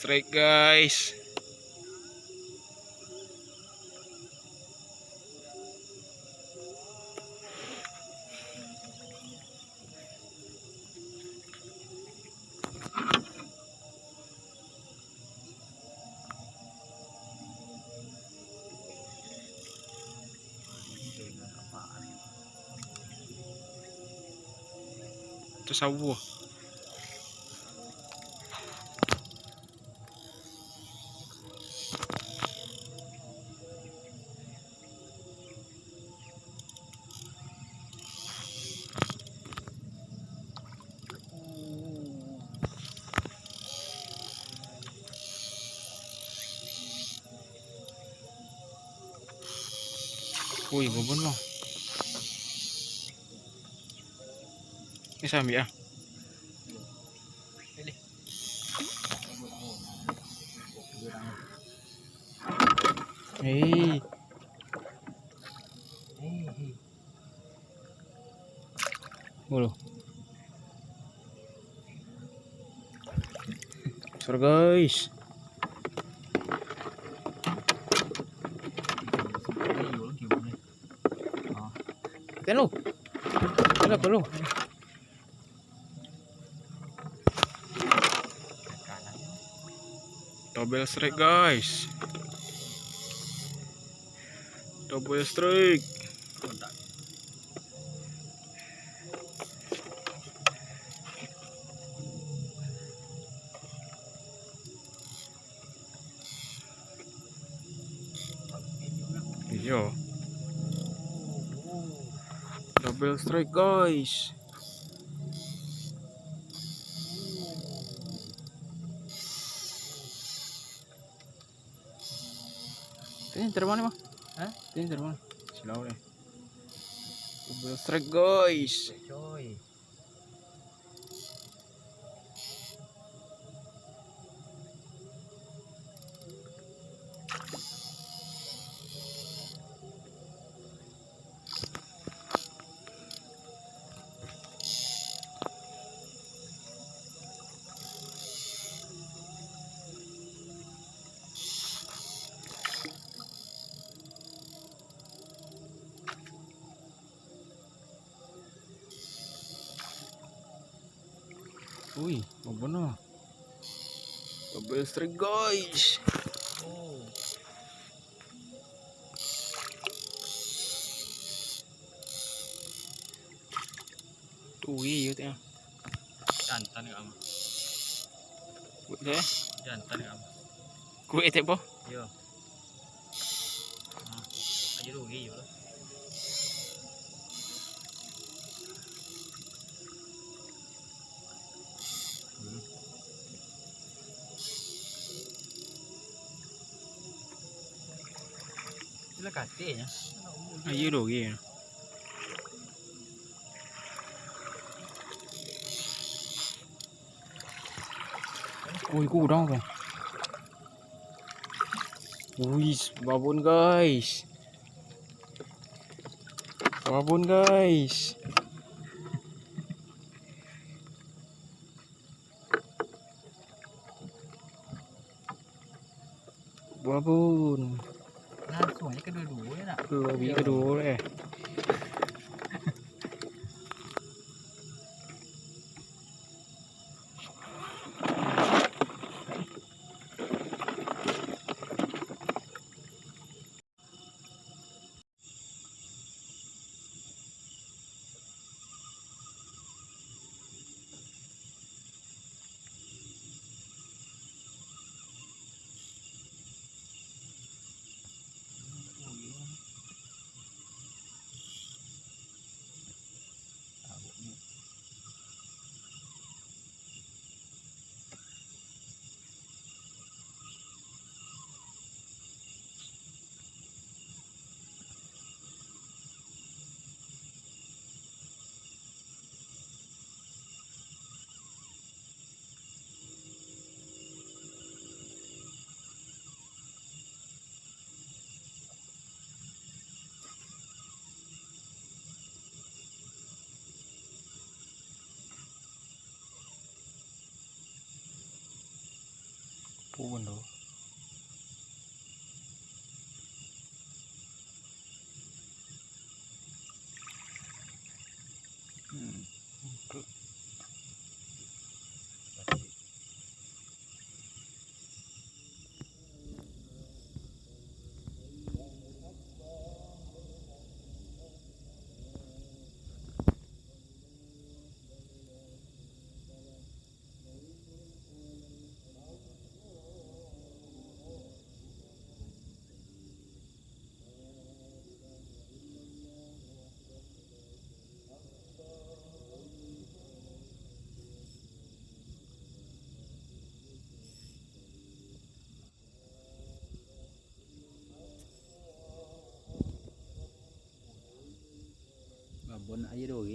strike guys. Tersawu. Ui, bobon mo. Ini saya ambil ya. Hei. Mulu. Besar guys. Ten lu. Ada apa lu? Double strike guys. Double strike. Iya. Double strike guys. Ini terbang nih mah? Hah? Ini terbang. Silau deh. Double strike guys. Coy. Ui, benar. Double strike guys. Oh. Tuh, iya teh. Jantan kamu. Buat deh. Jantan kamu. Kue teh po. Iya. Ayo rugi yo. Sila katenya. Ayo rugi. Ui, kurang apa? Ui, babon guys. Babon guys. Babon. Langsung aja kedua-dua ya nak. Lebih kedua deh. nak je 2 orang